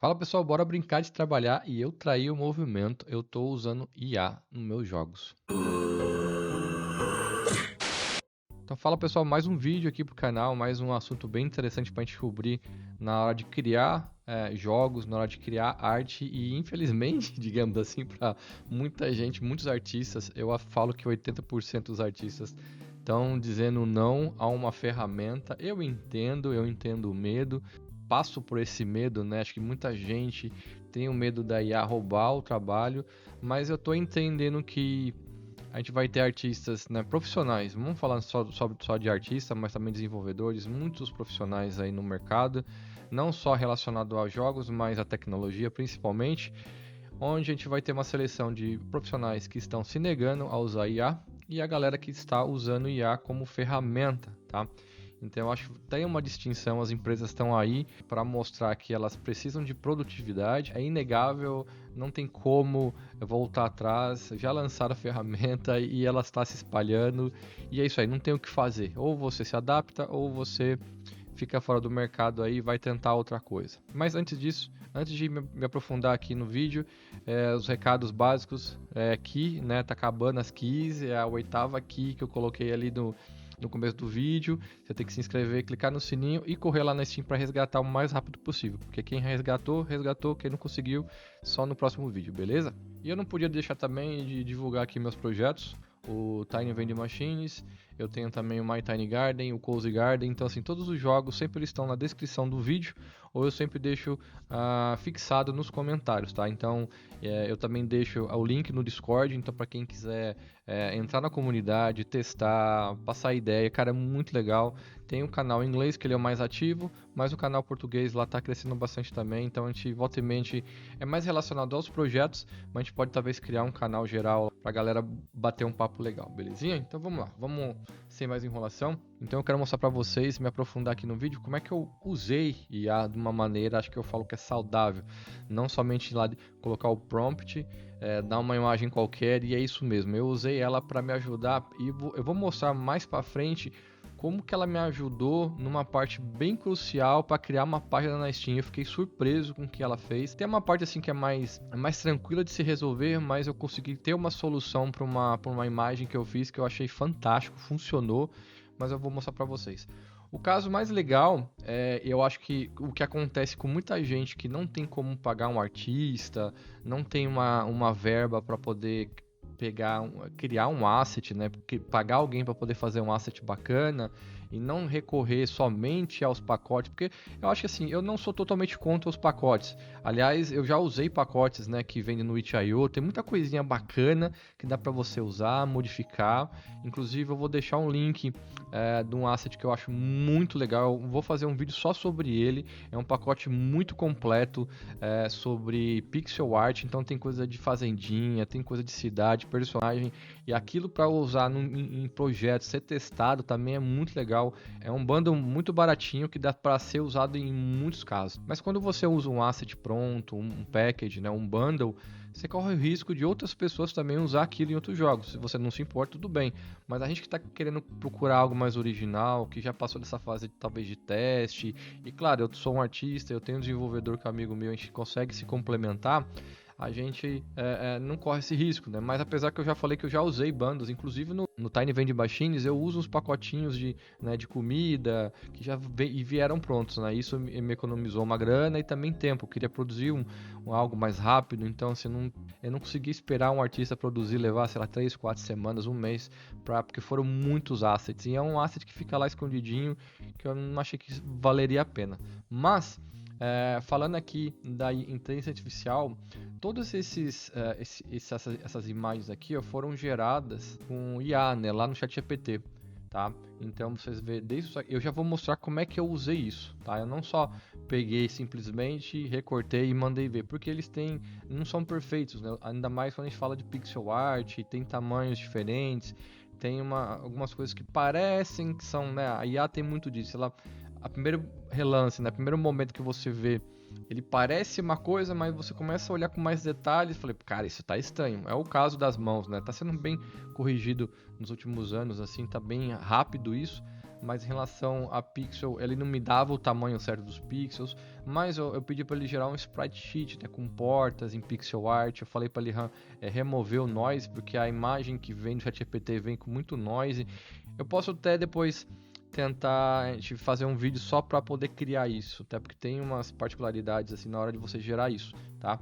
Fala pessoal, bora brincar de trabalhar e eu traí o movimento. Eu tô usando IA nos meus jogos. Então fala pessoal, mais um vídeo aqui pro canal, mais um assunto bem interessante pra gente cobrir na hora de criar jogos, na hora de criar arte e infelizmente, digamos assim, para muita gente, muitos artistas, eu falo que 80% dos artistas estão dizendo não a uma ferramenta. Eu entendo o medo, passo por esse medo, né? Acho que muita gente tem o medo da IA roubar o trabalho, mas eu tô entendendo que a gente vai ter artistas, né, profissionais, vamos falar só de artista, mas também desenvolvedores, muitos profissionais aí no mercado, não só relacionado a jogos, mas a tecnologia principalmente, onde a gente vai ter uma seleção de profissionais que estão se negando a usar IA e a galera que está usando IA como ferramenta, tá? Então eu acho que tem uma distinção, as empresas estão aí para mostrar que elas precisam de produtividade, é inegável, não tem como voltar atrás, já lançaram a ferramenta e ela está se espalhando, e é isso aí, não tem o que fazer, ou você se adapta ou você fica fora do mercado aí e vai tentar outra coisa. Mas antes disso, antes de me aprofundar aqui no vídeo, os recados básicos aqui, né, tá acabando as keys, é a oitava key que eu coloquei ali no começo do vídeo. Você tem que se inscrever, clicar no sininho e correr lá na Steam para resgatar o mais rápido possível. Porque quem resgatou, resgatou. Quem não conseguiu, só no próximo vídeo, beleza? E eu não podia deixar também de divulgar aqui meus projetos. O Tiny Vending Machines, eu tenho também o My Tiny Garden, o Cozy Garden. Então, assim, todos os jogos sempre estão na descrição do vídeo ou eu sempre deixo fixado nos comentários, tá? Então, eu também deixo o link no Discord. Então, para quem quiser entrar na comunidade, testar, passar ideia, cara, é muito legal. Tem o canal em inglês, que ele é o mais ativo, mas o canal português lá tá crescendo bastante também. Então, a gente volta e mente é mais relacionado aos projetos, mas a gente pode talvez criar um canal geral pra galera bater um papo legal, belezinha? Então vamos lá, vamos sem mais enrolação. Então eu quero mostrar pra vocês, me aprofundar aqui no vídeo, como é que eu usei IA de uma maneira, acho que eu falo que é saudável, não somente lá de colocar o prompt, dar uma imagem qualquer e é isso mesmo. Eu usei ela para me ajudar e eu vou mostrar mais pra frente como que ela me ajudou numa parte bem crucial para criar uma página na Steam. Eu fiquei surpreso com o que ela fez. Tem uma parte assim que é mais tranquila de se resolver, mas eu consegui ter uma solução para uma imagem que eu fiz que eu achei fantástico, funcionou, mas eu vou mostrar para vocês. O caso mais legal eu acho que o que acontece com muita gente que não tem como pagar um artista, não tem uma verba para poder criar um asset, né? Porque pagar alguém para poder fazer um asset bacana e não recorrer somente aos pacotes, porque eu acho que assim, eu não sou totalmente contra os pacotes. Aliás, eu já usei pacotes, né, que vendem no itch.io, tem muita coisinha bacana que dá para você usar, modificar. Inclusive, eu vou deixar um link de um asset que eu acho muito legal. Eu vou fazer um vídeo só sobre ele. É um pacote muito completo sobre pixel art, então tem coisa de fazendinha, tem coisa de cidade, personagem, e aquilo para usar em projetos, ser testado também é muito legal. É um bundle muito baratinho que dá para ser usado em muitos casos. Mas quando você usa um asset pronto, um package, né, um bundle, você corre o risco de outras pessoas também usar aquilo em outros jogos. Se você não se importa, tudo bem. Mas a gente que está querendo procurar algo mais original, que já passou dessa fase talvez de teste, e claro, eu sou um artista, eu tenho um desenvolvedor que é amigo meu, a gente consegue se complementar, a gente não corre esse risco, né? Mas apesar que eu já falei que eu já usei bandas, inclusive no Tiny Vending Machines, eu uso uns pacotinhos de comida que já vieram prontos, né? Isso me economizou uma grana e também tempo. Eu queria produzir algo mais rápido, então assim, eu não consegui esperar um artista produzir, levar, sei lá, 3, 4 semanas, um mês, porque foram muitos assets. E é um asset que fica lá escondidinho, que eu não achei que valeria a pena. Mas falando aqui da inteligência artificial, todas essas imagens aqui ó, foram geradas com IA, né, lá no ChatGPT, tá? Então vocês vê, eu já vou mostrar como é que eu usei isso, tá? Eu não só peguei simplesmente, recortei e mandei ver, porque eles não são perfeitos, né? Ainda mais quando a gente fala de pixel art, tem tamanhos diferentes, tem algumas coisas que parecem que são, né? A IA tem muito disso, a primeiro relance, né? Primeiro momento que você vê, ele parece uma coisa, mas você começa a olhar com mais detalhes e falei, cara, isso tá estranho. É o caso das mãos, né? Tá sendo bem corrigido nos últimos anos, assim, tá bem rápido isso. mas em relação a pixel, ele não me dava o tamanho certo dos pixels, mas eu pedi para ele gerar um sprite sheet, né, com portas em pixel art. Eu falei para ele remover o noise, porque a imagem que vem do ChatGPT vem com muito noise. Eu posso até depois tentar a gente fazer um vídeo só para poder criar isso, até porque tem umas particularidades assim na hora de você gerar isso, tá?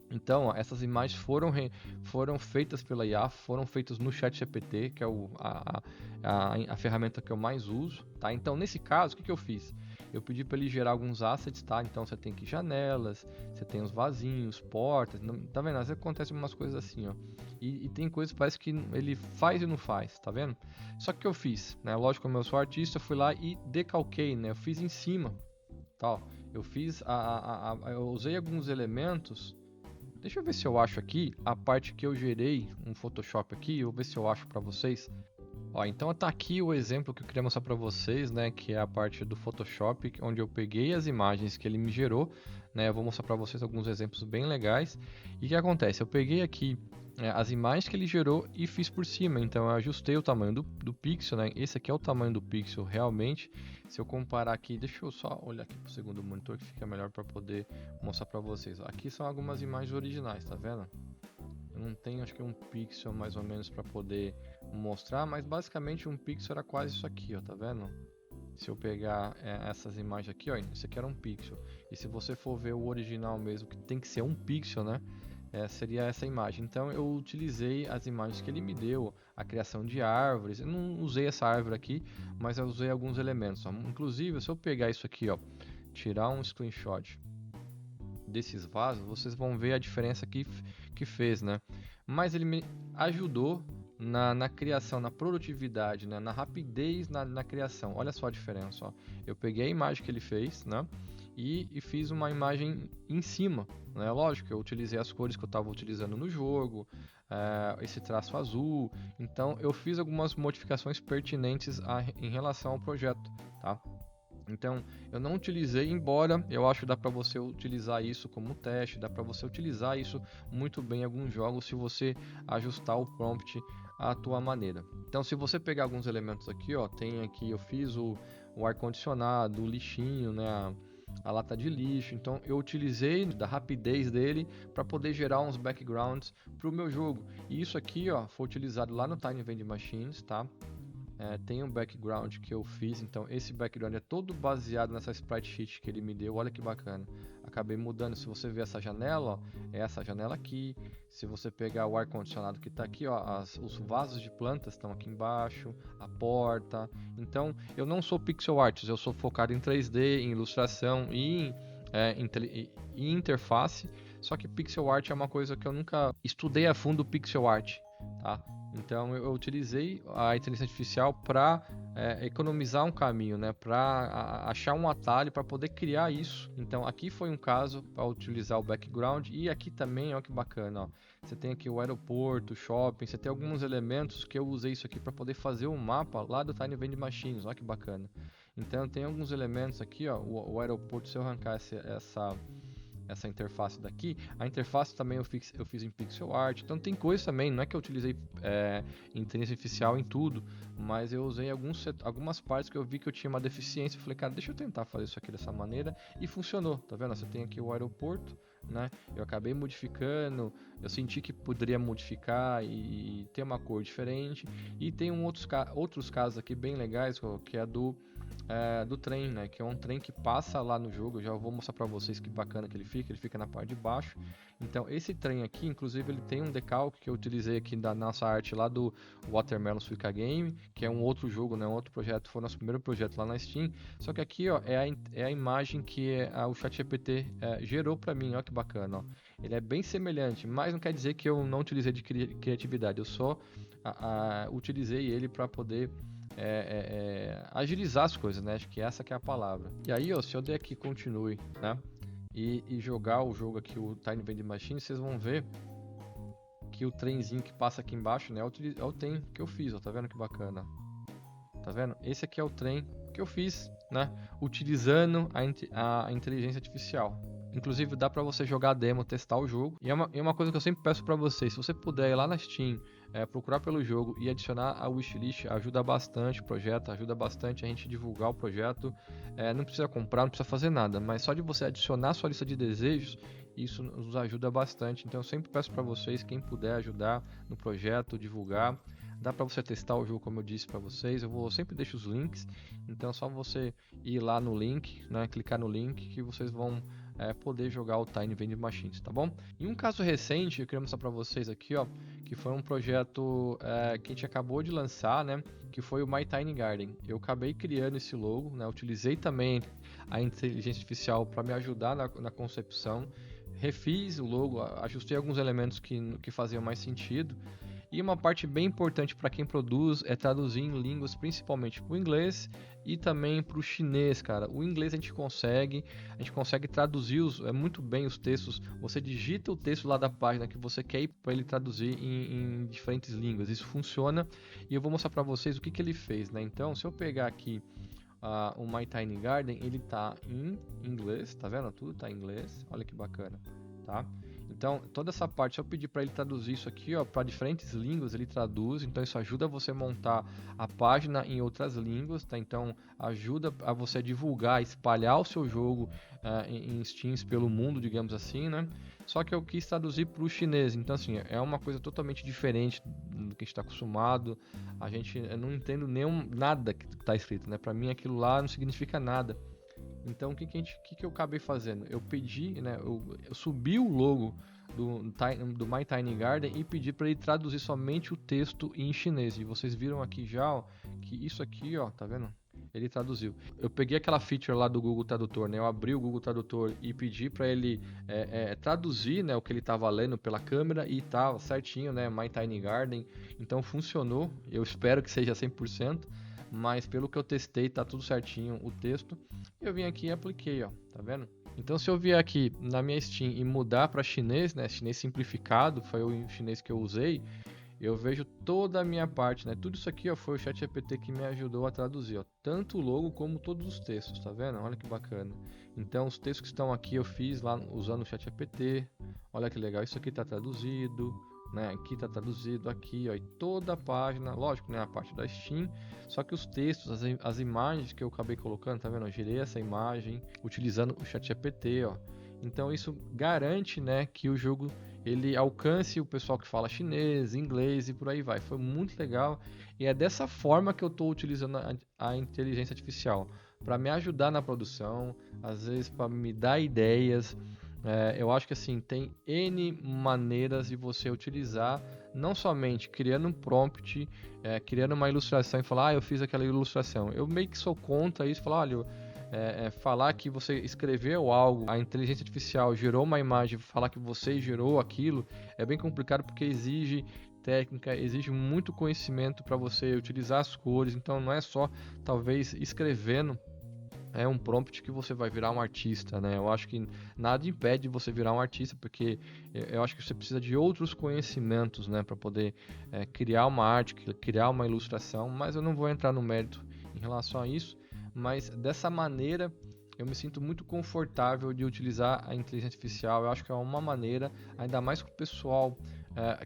Então, ó, essas imagens foram feitas pela IA, foram feitas no ChatGPT, que é a ferramenta que eu mais uso, tá? Então, nesse caso, o que eu fiz? Eu pedi para ele gerar alguns assets, tá? Então, você tem aqui janelas, você tem os vasinhos, portas, tá vendo? Às vezes acontece umas coisas assim, ó. E tem coisas que parece que ele faz e não faz, tá vendo? Só que o que eu fiz, né? Lógico, como eu sou artista, eu fui lá e decalquei, né? Eu fiz em cima, tá? Ó. Eu fiz eu usei alguns elementos. Deixa eu ver se eu acho aqui a parte que eu gerei um Photoshop aqui, eu vou ver se eu acho para vocês. Ó, então tá aqui o exemplo que eu queria mostrar para vocês, né, que é a parte do Photoshop, onde eu peguei as imagens que ele me gerou, né, eu vou mostrar para vocês alguns exemplos bem legais. E o que acontece? Eu peguei aqui as imagens que ele gerou e fiz por cima, então eu ajustei o tamanho do pixel, né, esse aqui é o tamanho do pixel realmente. Se eu comparar aqui, deixa eu só olhar aqui pro segundo monitor que fica melhor para poder mostrar para vocês. Aqui são algumas imagens originais, tá vendo? Eu não tenho, acho que um pixel mais ou menos para poder mostrar, mas basicamente um pixel era quase isso aqui, ó, tá vendo? Se eu pegar essas imagens aqui, ó, isso aqui era um pixel. E se você for ver o original mesmo, que tem que ser um pixel, né? Seria essa imagem. Então eu utilizei as imagens que ele me deu, a criação de árvores. Eu não usei essa árvore aqui, mas eu usei alguns elementos. Ó. Inclusive, se eu pegar isso aqui, ó, tirar um screenshot desses vasos, vocês vão ver a diferença que fez, né? Mas ele me ajudou na criação, na produtividade, né? Na rapidez na criação. Olha só a diferença, ó. Eu peguei a imagem que ele fez, né? E fiz uma imagem em cima, né? Lógico, eu utilizei as cores que eu estava utilizando no jogo, esse traço azul. Então, eu fiz algumas modificações pertinentes em relação ao projeto, tá? Então, eu não utilizei, embora eu acho que dá para você utilizar isso como teste, dá para você utilizar isso muito bem em alguns jogos se você ajustar o prompt à tua maneira. Então, se você pegar alguns elementos aqui, ó, tem aqui, eu fiz o ar-condicionado, o lixinho, né, a lata de lixo. Então, eu utilizei da rapidez dele para poder gerar uns backgrounds para o meu jogo. E isso aqui, ó, foi utilizado lá no Tiny Vending Machines, tá? Tem um background que eu fiz, então esse background é todo baseado nessa sprite sheet que ele me deu, olha que bacana. Acabei mudando, se você ver essa janela, ó, é essa janela aqui. Se você pegar o ar-condicionado que está aqui, ó, os vasos de plantas estão aqui embaixo, a porta. Então eu não sou pixel artist, eu sou focado em 3D, em ilustração e em interface. Só que pixel art é uma coisa que eu nunca estudei a fundo pixel art, tá? Então eu utilizei a inteligência artificial para economizar um caminho, né? Para achar um atalho para poder criar isso. Então aqui foi um caso para utilizar o background e aqui também, ó que bacana, ó. Você tem aqui o aeroporto, o shopping, você tem alguns elementos que eu usei isso aqui para poder fazer um mapa lá do Tiny Vending Machines, ó que bacana. Então tem alguns elementos aqui, ó, o aeroporto, se eu arrancar essa interface daqui, a interface também eu fiz em pixel art, então tem coisa também, não é que eu utilizei inteligência artificial em tudo, mas eu usei algumas partes que eu vi que eu tinha uma deficiência, eu falei, cara, deixa eu tentar fazer isso aqui dessa maneira, e funcionou, tá vendo? Você tem aqui o aeroporto, né? Eu acabei modificando, eu senti que poderia modificar e ter uma cor diferente, e tem outros casos aqui bem legais, que é do trem, né? Que é um trem que passa lá no jogo. Eu já vou mostrar para vocês que bacana que ele fica na parte de baixo. Então esse trem aqui, inclusive, ele tem um decalque que eu utilizei aqui da nossa arte lá do Watermelon Suica Game, que é um outro jogo, né? Um outro projeto, foi nosso primeiro projeto lá na Steam. Só que aqui, ó, é a imagem que o ChatGPT gerou para mim, ó que bacana, ó. Ele é bem semelhante, mas não quer dizer que eu não utilizei de criatividade. Eu só utilizei ele para poder agilizar as coisas, né? Acho que essa que é a palavra. E aí, ó, se eu der aqui continue, né? E jogar o jogo aqui, o Tiny Vending Machine, vocês vão ver que o trenzinho que passa aqui embaixo, né? É o trem que eu fiz, ó. Tá vendo que bacana? Tá vendo? Esse aqui é o trem que eu fiz, né? Utilizando a inteligência artificial. Inclusive dá para você jogar a demo, testar o jogo. E é uma coisa que eu sempre peço para vocês, se você puder ir lá na Steam, procurar pelo jogo e adicionar a wishlist ajuda bastante o projeto, ajuda bastante a gente divulgar o projeto. Não precisa comprar, não precisa fazer nada, mas só de você adicionar a sua lista de desejos, isso nos ajuda bastante. Então eu sempre peço para vocês, quem puder ajudar no projeto, divulgar. Dá para você testar o jogo, como eu disse para vocês. Eu sempre deixo os links, então é só você ir lá no link, né, clicar no link que vocês vão poder jogar o Tiny Vending Machines, tá bom? E um caso recente, eu queria mostrar para vocês aqui, ó, que foi um projeto que a gente acabou de lançar, né, que foi o My Tiny Garden. Eu acabei criando esse logo, né, utilizei também a inteligência artificial para me ajudar na concepção, refiz o logo, ajustei alguns elementos que faziam mais sentido. E uma parte bem importante para quem produz é traduzir em línguas, principalmente para o inglês e também para o chinês, cara. O inglês a gente consegue traduzir muito bem os textos. Você digita o texto lá da página que você quer para ele traduzir em diferentes línguas. Isso funciona e eu vou mostrar para vocês o que ele fez, né? Então, se eu pegar aqui o My Tiny Garden, ele tá em inglês, tá vendo? Tudo tá em inglês. Olha que bacana, tá? Então, toda essa parte, se eu pedir para ele traduzir isso aqui, ó, para diferentes línguas, ele traduz. Então, isso ajuda você a montar a página em outras línguas, tá? Então, ajuda a você divulgar, espalhar o seu jogo em Steams pelo mundo, digamos assim, né? Só que eu quis traduzir para o chinês. Então, assim, é uma coisa totalmente diferente do que a gente está acostumado. Eu não entendo nada que está escrito, né? Para mim, aquilo lá não significa nada. Então, o que eu acabei fazendo? Eu pedi, né? Eu subi o logo do My Tiny Garden e pedi para ele traduzir somente o texto em chinês. E vocês viram aqui já, ó, que isso aqui, ó, tá vendo? Ele traduziu. Eu peguei aquela feature lá do Google Tradutor, né? Eu abri o Google Tradutor e pedi para ele traduzir, né, o que ele estava lendo pela câmera e tava certinho, né? My Tiny Garden. Então funcionou. Eu espero que seja 100%. Mas pelo que eu testei, tá tudo certinho o texto. Eu vim aqui e apliquei, ó, tá vendo? Então se eu vier aqui na minha Steam e mudar para chinês, né, chinês simplificado, foi o chinês que eu usei, eu vejo toda a minha parte, né? Tudo isso aqui, ó, foi o ChatGPT que me ajudou a traduzir, ó, tanto o logo como todos os textos, tá vendo? Olha que bacana. Então os textos que estão aqui eu fiz lá usando o ChatGPT. Olha que legal, isso aqui tá traduzido, né? Aqui tá traduzido aqui, ó, e toda a página, lógico, né, a parte da Steam, só que os textos, as imagens que eu acabei colocando, tá vendo? Eu girei essa imagem utilizando o ChatGPT, ó. Então isso garante, né, que o jogo ele alcance o pessoal que fala chinês, inglês e por aí vai. Foi muito legal e é dessa forma que eu estou utilizando a inteligência artificial para me ajudar na produção, às vezes para me dar ideias. Eu acho que assim tem N maneiras de você utilizar, não somente criando um prompt, criando uma ilustração e falar, eu fiz aquela ilustração. Eu meio que sou contra isso, falar, olha, falar que você escreveu algo, a inteligência artificial gerou uma imagem, falar que você gerou aquilo, é bem complicado porque exige técnica, exige muito conhecimento para você utilizar as cores, então não é só talvez escrevendo um prompt que você vai virar um artista, né? Eu acho que nada impede você virar um artista, porque eu acho que você precisa de outros conhecimentos, né, para poder criar uma arte, criar uma ilustração, mas eu não vou entrar no mérito em relação a isso, mas dessa maneira eu me sinto muito confortável de utilizar a inteligência artificial. Eu acho que é uma maneira, ainda mais com o pessoal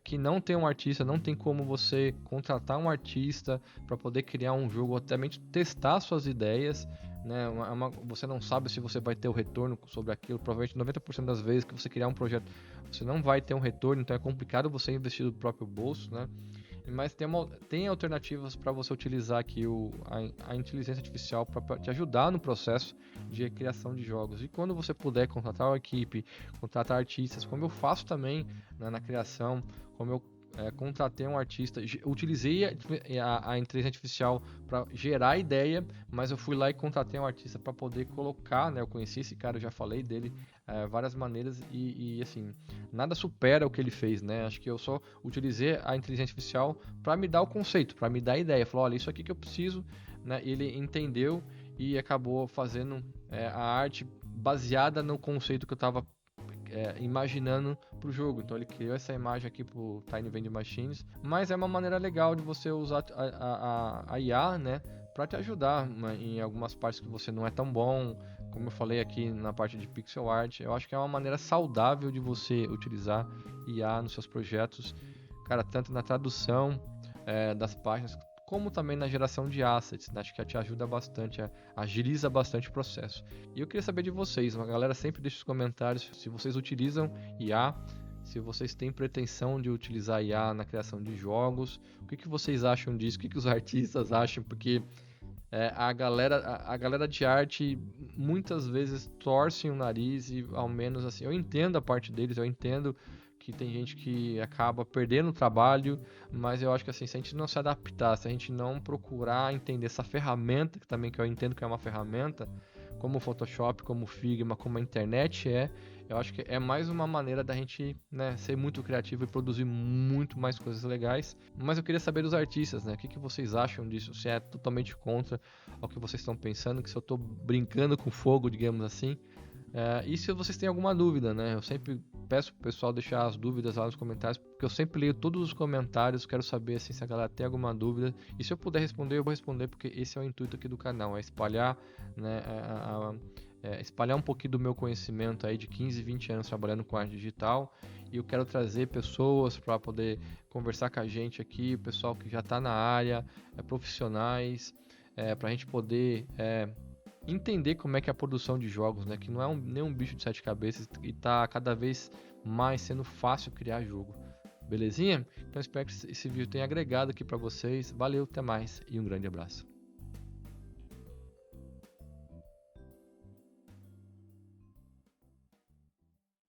que não tem um artista, não tem como você contratar um artista para poder criar um jogo, ou até mesmo testar suas ideias, né? Você não sabe se você vai ter o retorno sobre aquilo. Provavelmente 90% das vezes que você criar um projeto, você não vai ter um retorno, então é complicado você investir do próprio bolso, né? Mas tem alternativas para você utilizar aqui a inteligência artificial para te ajudar no processo de criação de jogos. E quando você puder contratar uma equipe, contratar artistas, como eu faço também, né, na criação, como eu contratei um artista, utilizei a inteligência artificial para gerar a ideia, mas eu fui lá e contratei um artista para poder colocar, né? Eu conheci esse cara, eu já falei dele várias maneiras e assim, nada supera o que ele fez, né? Acho que eu só utilizei a inteligência artificial para me dar o conceito, para me dar a ideia. Falou, olha, isso aqui que eu preciso, né? Ele entendeu e acabou fazendo a arte baseada no conceito que eu estava imaginando para o jogo. Então ele criou essa imagem aqui para o Tiny Vending Machines, mas é uma maneira legal de você usar a IA, né, para te ajudar em algumas partes que você não é tão bom, como eu falei aqui na parte de pixel art. Eu acho que é uma maneira saudável de você utilizar IA nos seus projetos. cara, tanto na tradução das páginas, como também na geração de assets, né? Acho que te ajuda bastante, agiliza bastante o processo. E eu queria saber de vocês, a galera sempre deixa os comentários se vocês utilizam IA, se vocês têm pretensão de utilizar IA na criação de jogos, o que vocês acham disso, o que os artistas acham, porque a galera de arte muitas vezes torce o nariz e, ao menos assim, eu entendo a parte deles, eu entendo que tem gente que acaba perdendo o trabalho, mas eu acho que assim, se a gente não se adaptar, se a gente não procurar entender essa ferramenta, que também que eu entendo que é uma ferramenta, como o Photoshop, como o Figma, como a internet eu acho que é mais uma maneira da gente, né, ser muito criativo e produzir muito mais coisas legais. Mas eu queria saber dos artistas, né, o que vocês acham disso? Se é totalmente contra o que vocês estão pensando, que se eu estou brincando com fogo, digamos assim. E se vocês têm alguma dúvida, né? Eu sempre peço pro pessoal deixar as dúvidas lá nos comentários, porque eu sempre leio todos os comentários, quero saber assim, se a galera tem alguma dúvida. E se eu puder responder, eu vou responder, porque esse é o intuito aqui do canal, é espalhar, né, espalhar um pouquinho do meu conhecimento aí de 15, 20 anos trabalhando com arte digital. E eu quero trazer pessoas para poder conversar com a gente aqui, o pessoal que já está na área, profissionais, para a gente poder entender como é que é a produção de jogos, né? Que não é nenhum bicho de sete cabeças e tá cada vez mais sendo fácil criar jogo. Belezinha? Então espero que esse vídeo tenha agregado aqui para vocês. Valeu, até mais e um grande abraço.